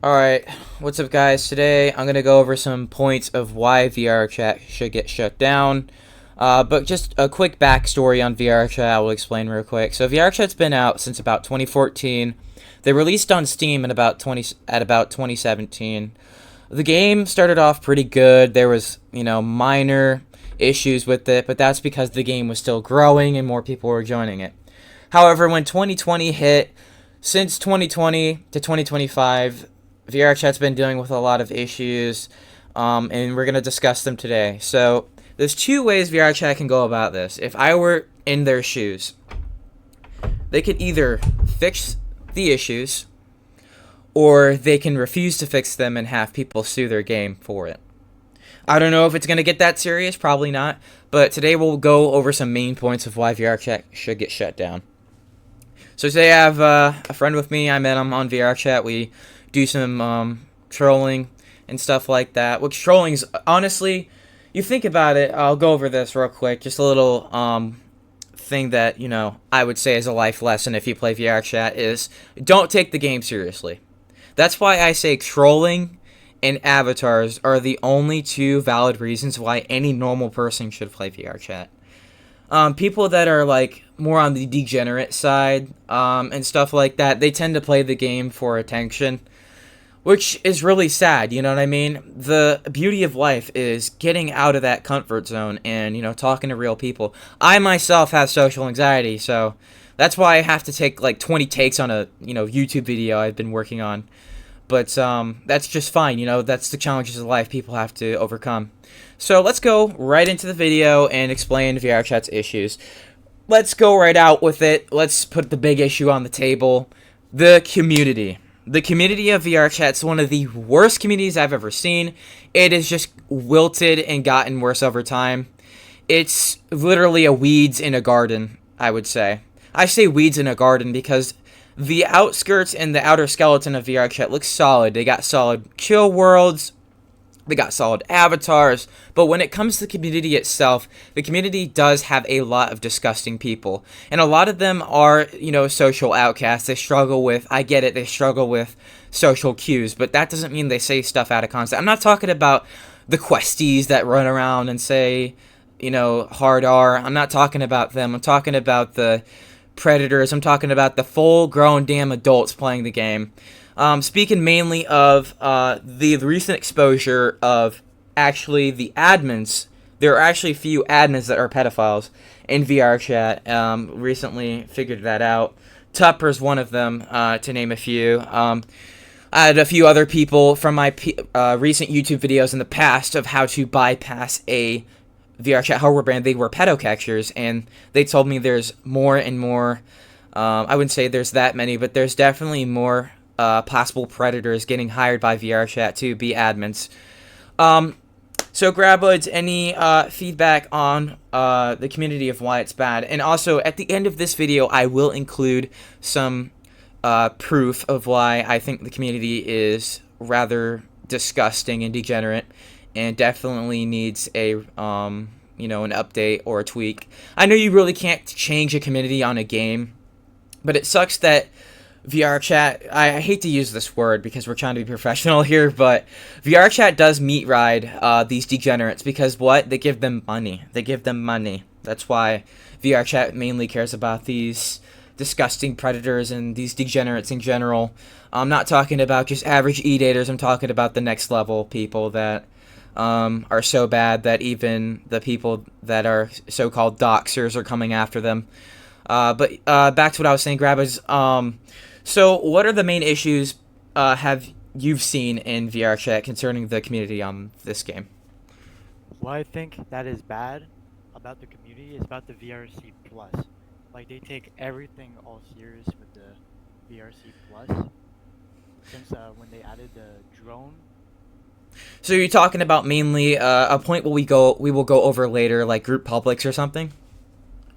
Alright, what's up guys? Today I'm going to go over some points of why Vrchat should get shut down. But just a quick backstory on Vrchat I will explain real quick. So Vrchat's been out since about 2014. They released on Steam at about 2017. The game started off pretty good. There was, minor issues with it, but that's because the game was still growing and more people were joining it. However, when 2020 hit, since 2020 to 2025, Vrchat's been dealing with a lot of issues, and we're going to discuss them today. So, there's two ways Vrchat can go about this. If I were in their shoes, they could either fix the issues, or they can refuse to fix them and have people sue their game for it. I don't know if it's going to get that serious, probably not, but today we'll go over some main points of why Vrchat should get shut down. So today I have a friend with me. I met him on Vrchat. We do some trolling and stuff like that. Which trolling's, honestly, you think about it, I'll go over this real quick. Just a little thing that, I would say as a life lesson if you play Vrchat is don't take the game seriously. That's why I say trolling and avatars are the only two valid reasons why any normal person should play Vrchat. People that are like more on the degenerate side and stuff like that, they tend to play the game for attention, which is really sad. You know what I mean? The beauty of life is getting out of that comfort zone and talking to real people. I myself have social anxiety, so that's why I have to take like 20 takes on a YouTube video I've been working on. But that's just fine. That's the challenges of life people have to overcome. So let's go right into the video and explain Vrchat's issues. Let's go right out with it. Let's put the big issue on the table. The community. The community of Vrchat is one of the worst communities I've ever seen. It has just wilted and gotten worse over time. It's literally a weeds in a garden, I would say. I say weeds in a garden because the outskirts and the outer skeleton of Vrchat looks solid. They got solid kill worlds. They got solid avatars, but when it comes to the community itself, the community does have a lot of disgusting people. And a lot of them are, social outcasts. They struggle with, I get it, they struggle with social cues, but that doesn't mean they say stuff out of context. I'm not talking about the questies that run around and say, hard R. I'm not talking about them. I'm talking about the predators. I'm talking about the full-grown damn adults playing the game. Speaking mainly of the recent exposure of actually the admins, there are actually a few admins that are pedophiles in Vrchat. Recently figured that out. Tupper's one of them, to name a few. I had a few other people from my recent YouTube videos in the past of how to bypass a Vrchat hardware brand. They were pedo catchers, and they told me there's more and more. I wouldn't say there's that many, but there's definitely more possible predators getting hired by Vrchat to be admins. So graboids, any feedback on the community of why it's bad? And also, at the end of this video, I will include some proof of why I think the community is rather disgusting and degenerate, and definitely needs a an update or a tweak. I know you really can't change a community on a game, but it sucks that Vrchat, I hate to use this word because we're trying to be professional here, but Vrchat does meat ride these degenerates because what? They give them money. They give them money. That's why Vrchat mainly cares about these disgusting predators and these degenerates in general. I'm not talking about just average e-daters. I'm talking about the next level people that are so bad that even the people that are so-called doxers are coming after them. But back to what I was saying, grabbers. So what are the main issues have you've seen in Vrchat concerning the community on this game? What I think that is bad about the community is about the VRC Plus. Like, they take everything all serious with the VRC Plus. Since when they added the drone. So you're talking about mainly a point we will go over later, like group publics or something?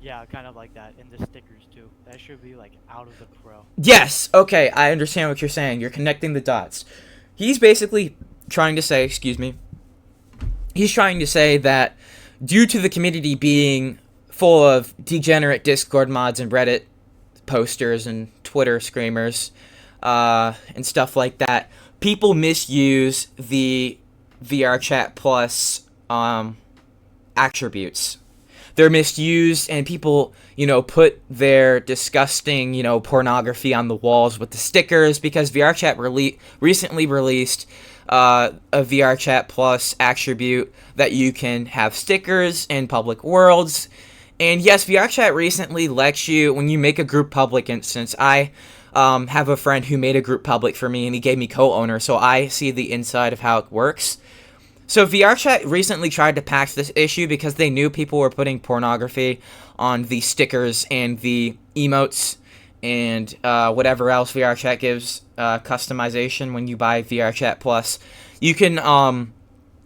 Yeah, kind of like that. And the stickers too. That should be like out of the pro. Yes, okay, I understand what you're saying. You're connecting the dots. He's basically trying to say, he's trying to say that due to the community being full of degenerate Discord mods and Reddit posters and Twitter screamers, and stuff like that, people misuse the VRChat Plus attributes. They're misused, and people, put their disgusting, pornography on the walls with the stickers, because VRChat recently released a VRChat Plus attribute that you can have stickers in public worlds. And yes, VRChat recently lets you, when you make a group public instance, I have a friend who made a group public for me, and he gave me co-owner, so I see the inside of how it works. So VRChat recently tried to patch this issue because they knew people were putting pornography on the stickers and the emotes and whatever else VRChat gives customization when you buy VRChat Plus. You can,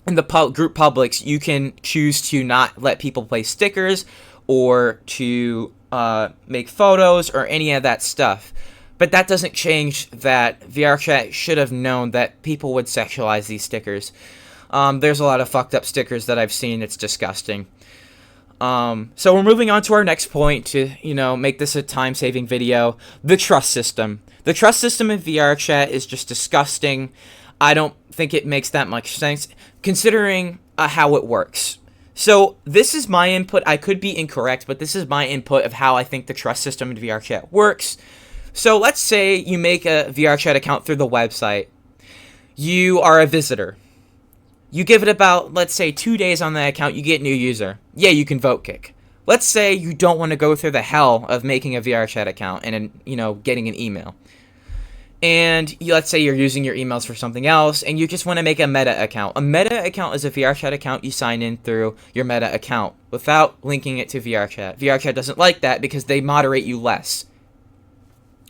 in the group publics, you can choose to not let people place stickers or to make photos or any of that stuff. But that doesn't change that VRChat should have known that people would sexualize these stickers. There's a lot of fucked up stickers that I've seen. It's disgusting. So we're moving on to our next point to, make this a time-saving video. The trust system. The trust system in VRChat is just disgusting. I don't think it makes that much sense, considering how it works. So this is my input. I could be incorrect, but this is my input of how I think the trust system in VRChat works. So let's say you make a VRChat account through the website. You are a visitor. You give it about, let's say, 2 days on that account, you get a new user. Yeah, you can vote kick. Let's say you don't want to go through the hell of making a VRChat account and, getting an email. And let's say you're using your emails for something else, and you just want to make a meta account. A meta account is a VRChat account you sign in through your meta account without linking it to VRChat. VRChat doesn't like that because they moderate you less.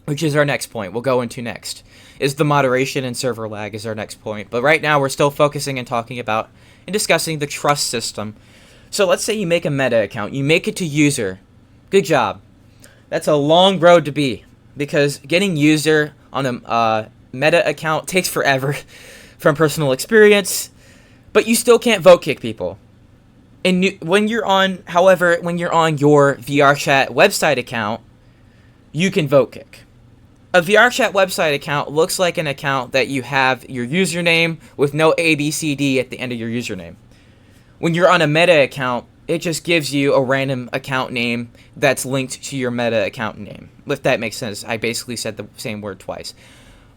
Which is our next point we'll go into next. Is the moderation and server lag is our next point. But right now we're still focusing and talking about and discussing the trust system. So let's say you make a meta account. You make it to user. Good job. That's a long road to be, because getting user on a meta account takes forever from personal experience. But you still can't vote kick people. And when you're on your VRChat website account, you can vote kick. A VRChat website account looks like an account that you have your username with no ABCD at the end of your username. When you're on a meta account, it just gives you a random account name that's linked to your meta account name. If that makes sense, I basically said the same word twice.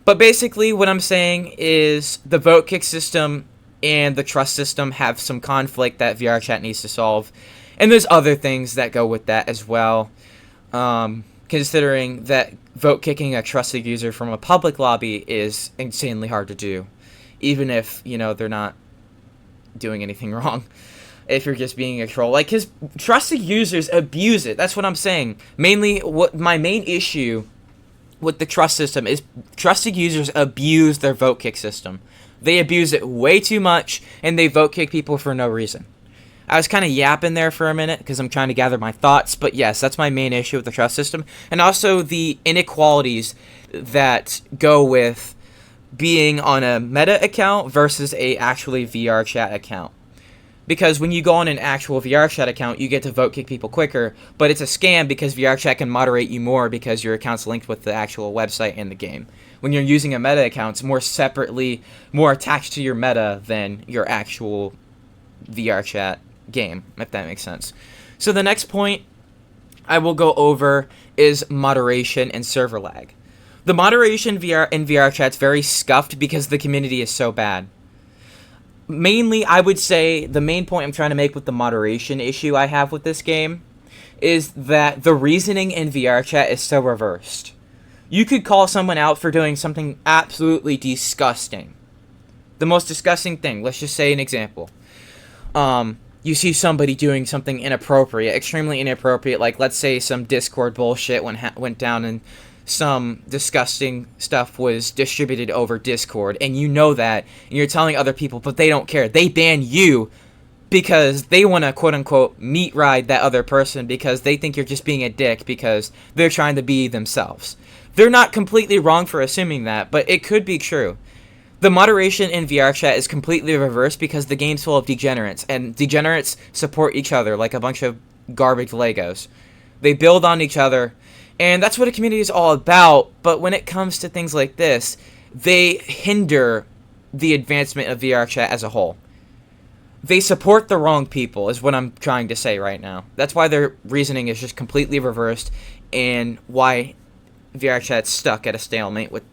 But basically what I'm saying is the vote kick system and the trust system have some conflict that VRChat needs to solve. And there's other things that go with that as well. Considering that vote kicking a trusted user from a public lobby is insanely hard to do, even if, they're not doing anything wrong. If you're just being a troll, because trusted users abuse it. That's what I'm saying. Mainly, what my main issue with the trust system is trusted users abuse their vote kick system. They abuse it way too much, and they vote kick people for no reason. I was kind of yapping there for a minute because I'm trying to gather my thoughts, but yes, that's my main issue with the trust system. And also the inequalities that go with being on a meta account versus a actually VRChat account. Because when you go on an actual VRChat account, you get to vote kick people quicker, but it's a scam because VRChat can moderate you more because your account's linked with the actual website and the game. When you're using a meta account, it's more attached to your meta than your actual VRChat game, if that makes sense. So the next point I will go over is moderation and server lag. The moderation in VRChat is very scuffed because the community is so bad. Mainly, I would say the main point I'm trying to make with the moderation issue I have with this game is that the reasoning in VRChat is so reversed. You could call someone out for doing something absolutely disgusting. The most disgusting thing, let's just say an example. You see somebody doing something inappropriate, extremely inappropriate, like let's say some Discord bullshit went down and some disgusting stuff was distributed over Discord, and you know that, and you're telling other people, but they don't care. They ban you because they want to quote-unquote meat ride that other person because they think you're just being a dick because they're trying to be themselves. They're not completely wrong for assuming that, but it could be true. The moderation in VRChat is completely reversed because the game's full of degenerates, and degenerates support each other like a bunch of garbage Legos. They build on each other, And that's what a community is all about. But when it comes to things like this, they hinder the advancement of VRChat as a whole. They support the wrong people, is what I'm trying to say right now. That's why their reasoning is just completely reversed, and why VRChat's stuck at a stalemate with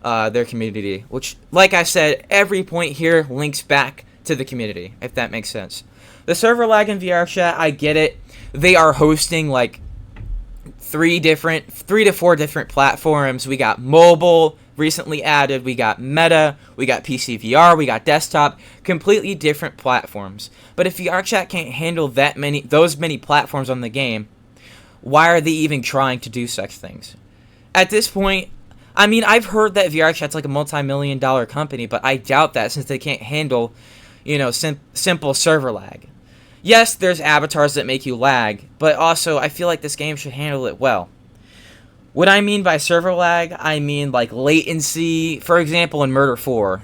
their community. Which, like I said, every point here links back to the community, if that makes sense. The server lag in VRChat, I get it. They are hosting like 3 to 4 different platforms. We got mobile recently added, we got meta, we got PC VR, we got desktop, completely different platforms. But if VRChat can't handle those many platforms on the game, why are they even trying to do such things? At this point, I mean, I've heard that VRChat's like a multi-million-dollar company, but I doubt that since they can't handle, simple server lag. Yes, there's avatars that make you lag, but also I feel like this game should handle it well. What I mean by server lag, I mean like latency. For example, in Murder 4,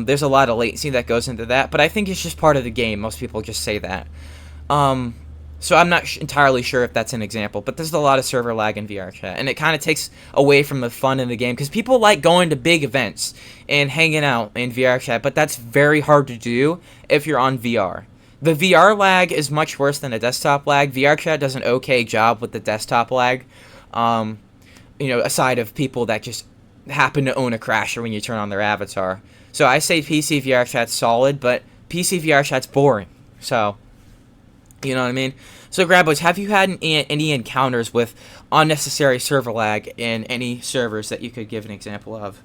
there's a lot of latency that goes into that, but I think it's just part of the game. Most people just say that. So I'm not entirely sure if that's an example, but there's a lot of server lag in VRChat, and it kind of takes away from the fun in the game, because people like going to big events and hanging out in VRChat, but that's very hard to do if you're on VR. The VR lag is much worse than a desktop lag. VRChat does an okay job with the desktop lag, aside of people that just happen to own a crasher when you turn on their avatar. So I say PC VRChat's solid, but PC VRChat's boring. So, you know what I mean? So, Graboids, have you had any encounters with unnecessary server lag in any servers that you could give an example of?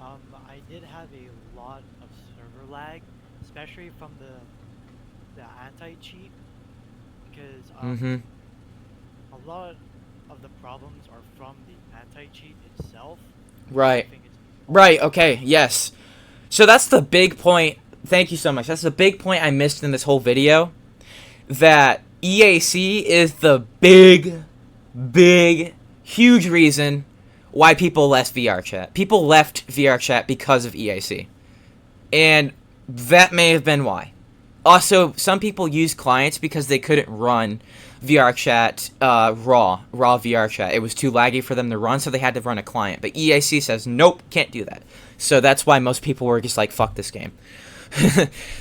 I did have a lot of server lag, especially from the anti-cheat, because a lot of the problems are from the anti-cheat itself. Right. Right, okay, yes. So that's the big point. Thank you so much. That's the big point I missed in this whole video. That EAC is the big, huge reason why people left VRChat. People left VRChat because of EAC. And that may have been why. Also, some people use clients because they couldn't run VRChat raw VRChat. It was too laggy for them to run, so they had to run a client. But EAC says, nope, can't do that. So that's why most people were just like, fuck this game.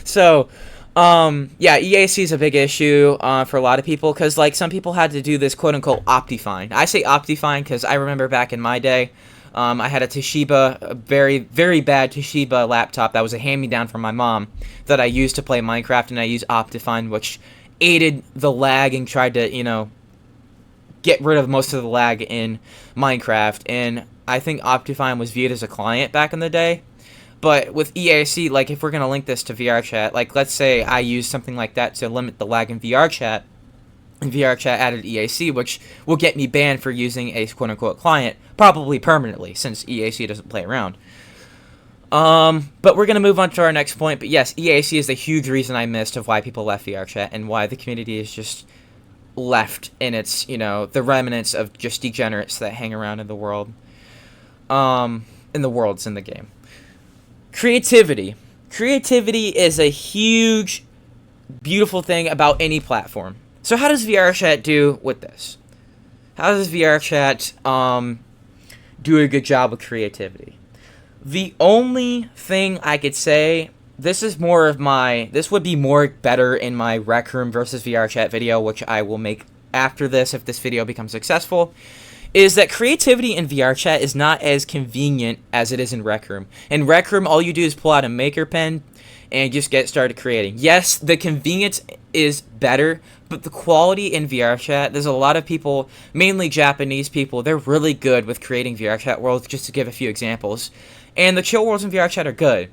So, EAC is a big issue for a lot of people, because like some people had to do this quote-unquote Optifine. I say Optifine because I remember back in my day, I had a Toshiba, a very, very bad Toshiba laptop that was a hand-me-down from my mom that I used to play Minecraft, and I used Optifine, which aided the lag and tried to, get rid of most of the lag in Minecraft. And I think Optifine was viewed as a client back in the day. But with EAC, like, if we're going to link this to VRChat, like, let's say I use something like that to limit the lag in VRChat, and VRChat added EAC, which will get me banned for using a quote-unquote client, probably permanently, since EAC doesn't play around. But we're going to move on to our next point. But yes, EAC is the huge reason I missed of why people left VRChat, and why the community is just left in its, the remnants of just degenerates that hang around in the world. In the worlds in the game. Creativity. Creativity is a huge, beautiful thing about any platform. So how does VRChat do with this? How does VRChat do a good job with creativity? The only thing I could say, this would be more better in my Rec Room versus VRChat video, which I will make after this if this video becomes successful, is that creativity in VRChat is not as convenient as it is in Rec Room. In Rec Room, all you do is pull out a maker pen and just get started creating. Yes, the convenience is better, but the quality in VRChat, there's a lot of people, mainly Japanese people, they're really good with creating VRChat worlds, just to give a few examples. And the chill worlds in VRChat are good.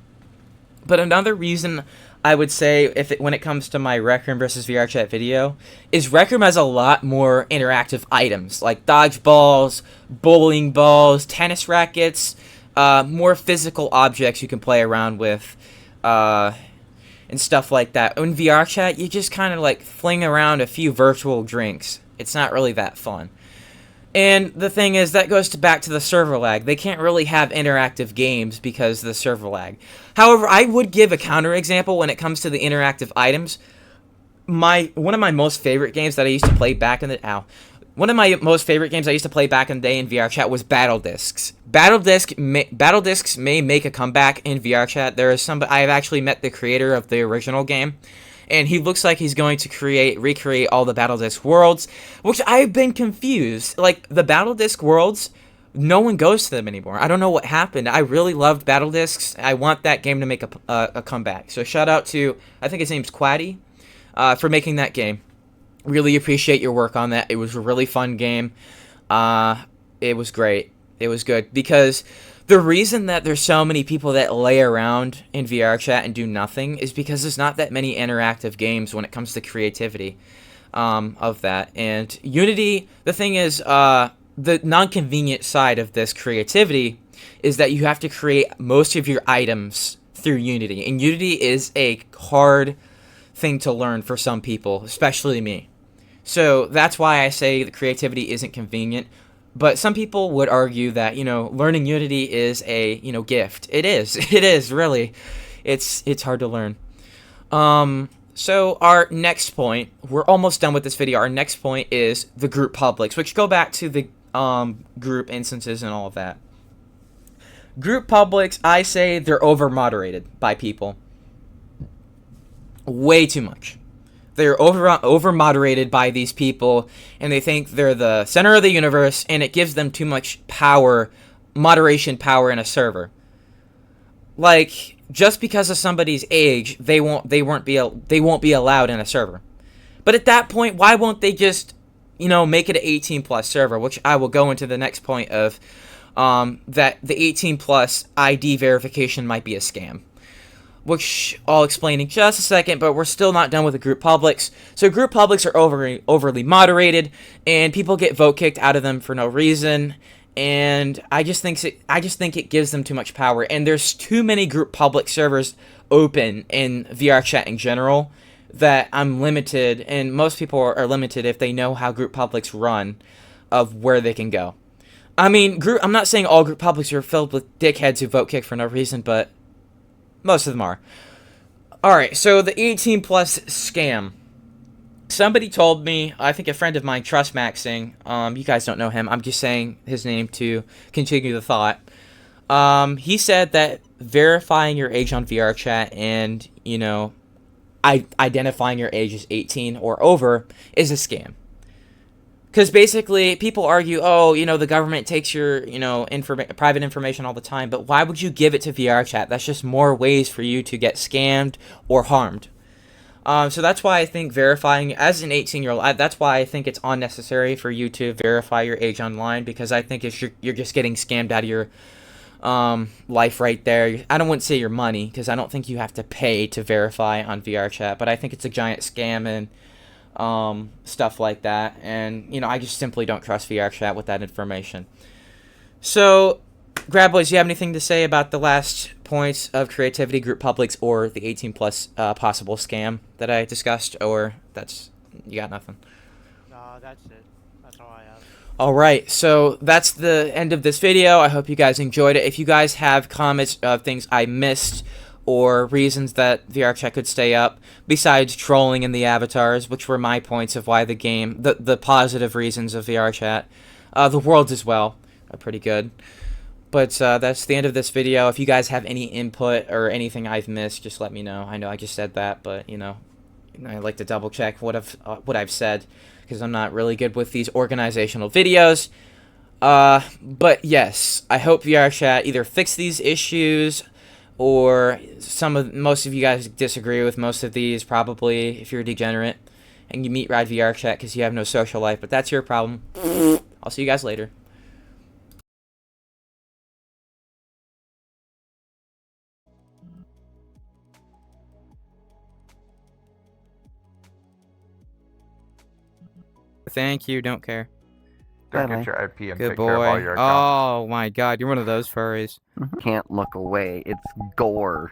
But another reason I would say, when it comes to my Rec Room versus VRChat video, is Rec Room has a lot more interactive items, like dodgeballs, bowling balls, tennis rackets, more physical objects you can play around with, and stuff like that. In VRChat, you just kind of like fling around a few virtual drinks. It's not really that fun. And the thing is, that goes back to the server lag. They can't really have interactive games because of the server lag. However, I would give a counterexample when it comes to the interactive items. One of my most favorite games that I used to play back in the one of my most favorite games I used to play back in the day in VRChat was Battle Discs. Battle Discs may make a comeback in VRChat. There is some. I have actually met the creator of the original game, and he looks like he's going to recreate all the Battle Disc worlds, which I've been confused. Like the Battle Disc worlds, no one goes to them anymore. I don't know what happened. I really loved Battle Discs. I want that game to make a comeback. So shout out to, I think his name's Quaddy, for making that game. Really appreciate your work on that. It was a really fun game. It was great. It was good because the reason that there's so many people that lay around in VRChat and do nothing is because there's not that many interactive games when it comes to creativity of that. And Unity, the thing is, the non-convenient side of this creativity is that you have to create most of your items through Unity. And Unity is a hard thing to learn for some people, especially me. So that's why I say the creativity isn't convenient. But some people would argue that, learning Unity is a, gift. It is. It is, really. It's hard to learn. So our next point, we're almost done with this video. Our next point is the group publics, which go back to the group instances and all of that. Group publics, I say they're over-moderated by people. Way too much. They're over-moderated by these people, and they think they're the center of the universe, and it gives them too much power, moderation power in a server. Like, just because of somebody's age, they won't be allowed in a server. But at that point, why won't they just, make it an 18+ server, which I will go into the next point of that the 18+ ID verification might be a scam, which I'll explain in just a second, but we're still not done with the group publics. So group publics are overly moderated, and people get vote kicked out of them for no reason. And I just think it gives them too much power. And there's too many group public servers open in VRChat in general that I'm limited, and most people are limited if they know how group publics run, of where they can go. I mean, I'm not saying all group publics are filled with dickheads who vote kick for no reason, but most of them are. Alright, so the 18+ scam. Somebody told me, I think a friend of mine, Trustmaxing, you guys don't know him, I'm just saying his name to continue the thought. He said that verifying your age on VRChat and, identifying your age as 18 or over is a scam. Because basically, people argue, the government takes your, private information all the time, but why would you give it to VRChat? That's just more ways for you to get scammed or harmed. So that's why I think verifying, as an 18-year-old, that's why I think it's unnecessary for you to verify your age online, because I think you're just getting scammed out of your life right there. I wouldn't say your money, because I don't think you have to pay to verify on VRChat, but I think it's a giant scam and stuff like that, and I just simply don't trust VRChat with that information. So, Graboids, do you have anything to say about the last points of creativity, group publics, or the 18+ possible scam that I discussed, or you got nothing? No, that's it. That's all I have. Alright, so that's the end of this video. I hope you guys enjoyed it. If you guys have comments of things I missed, or reasons that VRChat could stay up, besides trolling in the avatars, which were my points of why the game, the positive reasons of VRChat. The worlds as well are pretty good. But that's the end of this video. If you guys have any input or anything I've missed, just let me know. I know I just said that, but, I like to double check what I've said, because I'm not really good with these organizational videos. But yes, I hope VRChat either fix these issues, or most of you guys disagree with most of these, probably, if you're a degenerate and you meet Ride VRChat because you have no social life, but that's your problem. I'll see you guys later. Thank you, don't care. Don't Bye-bye. get your IP and Good take care of all boy. your accounts. Oh my god, you're one of those furries. Can't look away. It's gore.